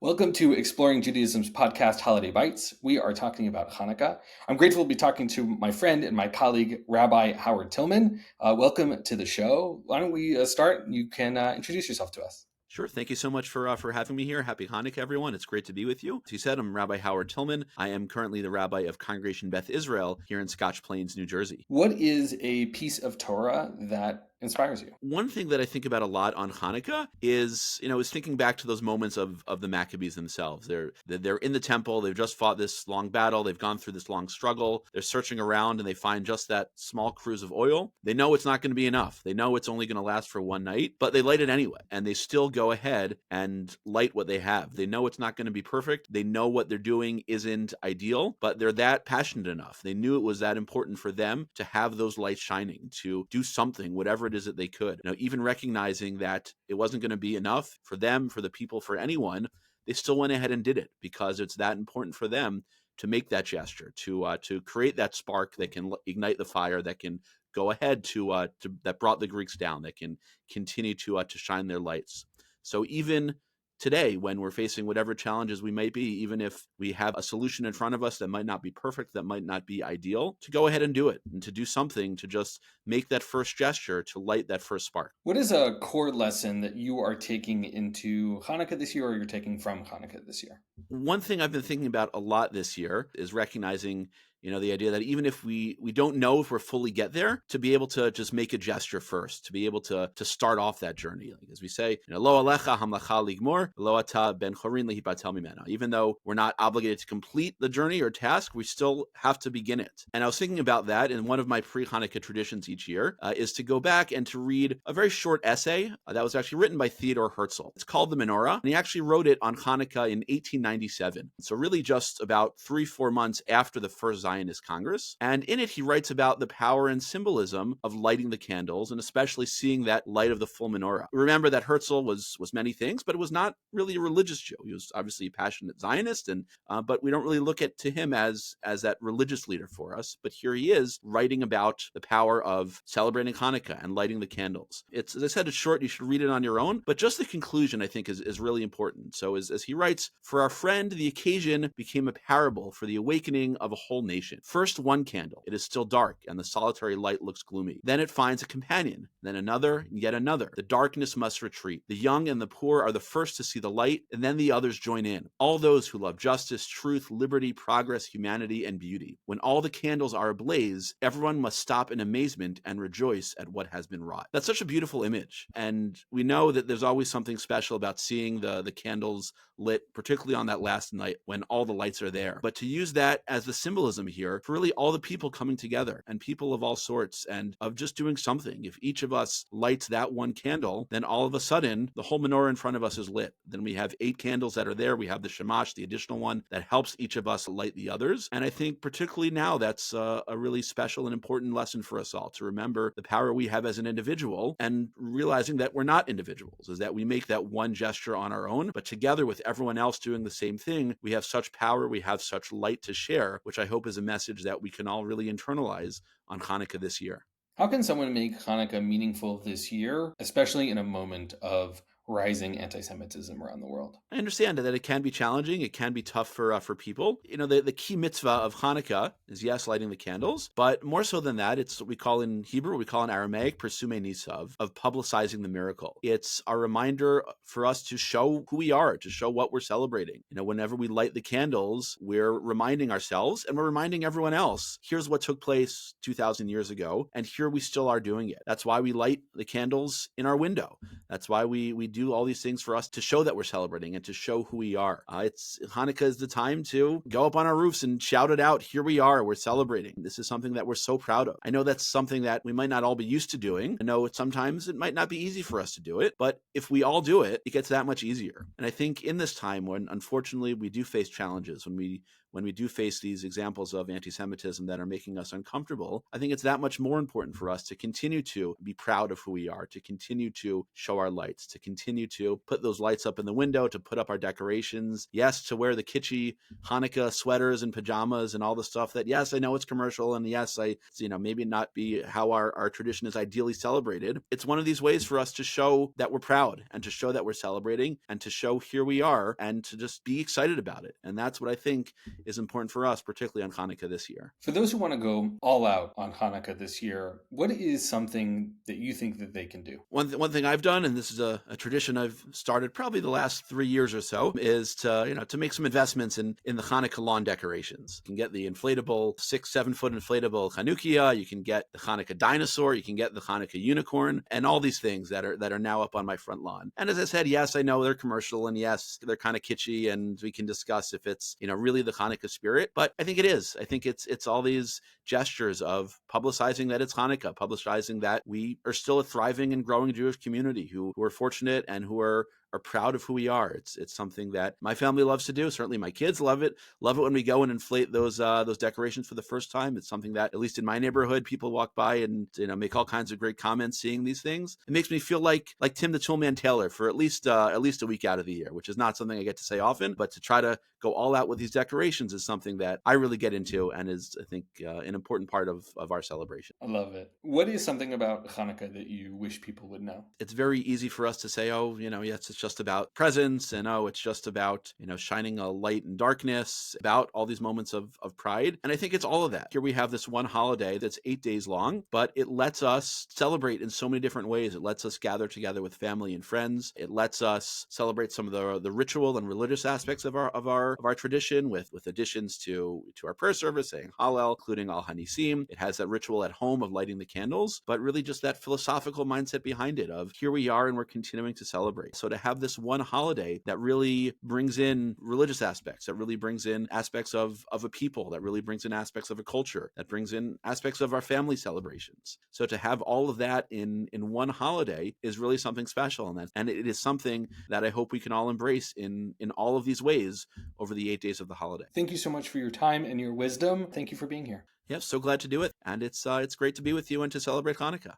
Welcome to Exploring Judaism's podcast, Holiday Bites. We are talking about Hanukkah. I'm grateful to be talking to my friend and my colleague, Rabbi Howard Tilman. Welcome to the show. Why don't we start? You can introduce yourself to us. Sure. Thank you so much for having me here. Happy Hanukkah, everyone. It's great to be with you. As you said, I'm Rabbi Howard Tilman. I am currently the rabbi of Congregation Beth Israel here in Scotch Plains, New Jersey. What is a piece of Torah that inspires you? One thing that I think about a lot on Hanukkah is thinking back to those moments of the Maccabees themselves. They're in the temple. They've just fought this long battle. They've gone through this long struggle. They're searching around and they find just that small cruse of oil. They know it's not going to be enough. They know it's only going to last for one night, but they light it anyway. And they still go ahead and light what they have. They know it's not going to be perfect. They know what they're doing isn't ideal, but they're that passionate enough. They knew it was that important for them to have those lights shining, to do something, whatever it is that they could. Even recognizing that it wasn't going to be enough for them, for the people, for anyone, they still went ahead and did it because it's that important for them to make that gesture, to create that spark that can ignite the fire, that can go ahead to that brought the Greeks down, that can continue to shine their lights. So even today, when we're facing whatever challenges we might be, even if we have a solution in front of us that might not be perfect, that might not be ideal, to go ahead and do it and to do something to just make that first gesture, to light that first spark. What is a core lesson that you are taking into Hanukkah this year or you're taking from Hanukkah this year? One thing I've been thinking about a lot this year is recognizing the idea that even if we don't know if we're fully get there, to be able to just make a gesture first, to be able to start off that journey. Like as we say, lo alecha hamlacha ligmor, lo ata ben chorin lehipatel mimena. Even though we're not obligated to complete the journey or task, we still have to begin it. And I was thinking about that, and one of my pre-Hanukkah traditions each year is to go back and to read a very short essay that was actually written by Theodor Herzl. It's called The Menorah, and he actually wrote it on Hanukkah in 1897. So really just about 3-4 months after the first Zionist Congress. And in it, he writes about the power and symbolism of lighting the candles and especially seeing that light of the full menorah. Remember that Herzl was many things, but it was not really a religious Jew. He was obviously a passionate Zionist, and but we don't really look at to him as that religious leader for us. But here he is writing about the power of celebrating Hanukkah and lighting the candles. It's, as I said, it's short. You should read it on your own. But just the conclusion, I think, is really important. So as he writes, for our friend, the occasion became a parable for the awakening of a whole nation. First, one candle. It is still dark, and the solitary light looks gloomy. Then it finds a companion, then another, and yet another. The darkness must retreat. The young and the poor are the first to see the light, and then the others join in. All those who love justice, truth, liberty, progress, humanity, and beauty. When all the candles are ablaze, everyone must stop in amazement and rejoice at what has been wrought. That's such a beautiful image, and we know that there's always something special about seeing the candles lit, particularly on that last night when all the lights are there. But to use that as the symbolism here for really all the people coming together and people of all sorts and of just doing something. If each of us lights that one candle, then all of a sudden the whole menorah in front of us is lit. Then we have 8 candles that are there. We have the shamash, the additional one that helps each of us light the others. And I think particularly now that's a really special and important lesson for us all to remember the power we have as an individual and realizing that we're not individuals, is that we make that one gesture on our own, but together with everyone else doing the same thing, we have such power, we have such light to share, which I hope is a message that we can all really internalize on Hanukkah this year. How can someone make Hanukkah meaningful this year, especially in a moment of rising antisemitism around the world? I understand that it can be challenging. It can be tough for people. The key mitzvah of Hanukkah is, yes, lighting the candles, but more so than that, it's what we call in Hebrew, what we call in Aramaic, Persume Nisav, of publicizing the miracle. It's a reminder for us to show who we are, to show what we're celebrating. Whenever we light the candles, we're reminding ourselves and we're reminding everyone else, here's what took place 2,000 years ago, and here we still are doing it. That's why we light the candles in our window. That's why we do all these things for us to show that we're celebrating and to show who we are. Hanukkah is the time to go up on our roofs and shout it out. Here we are. We're celebrating. This is something that we're so proud of. I know that's something that we might not all be used to doing. I know sometimes it might not be easy for us to do it, but if we all do it, it gets that much easier. And I think in this time when unfortunately we do face challenges, when we when we do face these examples of anti-Semitism that are making us uncomfortable, I think it's that much more important for us to continue to be proud of who we are, to continue to show our lights, to continue to put those lights up in the window, to put up our decorations. Yes, to wear the kitschy Hanukkah sweaters and pajamas and all the stuff that, yes, I know it's commercial, and yes, maybe not be how our tradition is ideally celebrated. It's one of these ways for us to show that we're proud and to show that we're celebrating and to show here we are and to just be excited about it. And that's what I think is important for us, particularly on Hanukkah this year. For those who want to go all out on Hanukkah this year, what is something that you think that they can do? One thing I've done, and this is a tradition I've started probably the last 3 years or so, is to make some investments in the Hanukkah lawn decorations. You can get the inflatable 6-7 foot inflatable Hanukkah. You can get the Hanukkah Dinosaur. You can get the Hanukkah Unicorn, and all these things that are now up on my front lawn. And as I said, yes, I know they're commercial, and yes, they're kind of kitschy, and we can discuss if it's really the Hanukkah spirit. But I think it is. I think it's all these gestures of publicizing that it's Hanukkah, publicizing that we are still a thriving and growing Jewish community who are fortunate and who are proud of who we are. It's something that my family loves to do. Certainly my kids love it when we go and inflate those decorations for the first time. It's something that, at least in my neighborhood, people walk by and make all kinds of great comments seeing these things. It makes me feel like Tim the Toolman Taylor for at least a week out of the year, which is not something I get to say often, but to try to go all out with these decorations is something that I really get into and is, I think, an important part of our celebration. I love it. What is something about Hanukkah that you wish people would know? It's very easy for us to say, yes, it's just about presents, and it's just about shining a light in darkness, about all these moments of pride. And I think it's all of that. Here we have this one holiday that's 8 days long, but it lets us celebrate in so many different ways. It lets us gather together with family and friends. It lets us celebrate some of the ritual and religious aspects of our tradition with additions to our prayer service, saying Hallel, including Al Hanisim. It has that ritual at home of lighting the candles, but really just that philosophical mindset behind it of here we are and we're continuing to celebrate. So to have this one holiday that really brings in religious aspects, that really brings in aspects of a people, that really brings in aspects of a culture, that brings in aspects of our family celebrations. So to have all of that in one holiday is really something special. And it is something that I hope we can all embrace in all of these ways over the 8 days of the holiday. Thank you so much for your time and your wisdom. Thank you for being here. Yeah, so glad to do it. And it's great to be with you and to celebrate Hanukkah.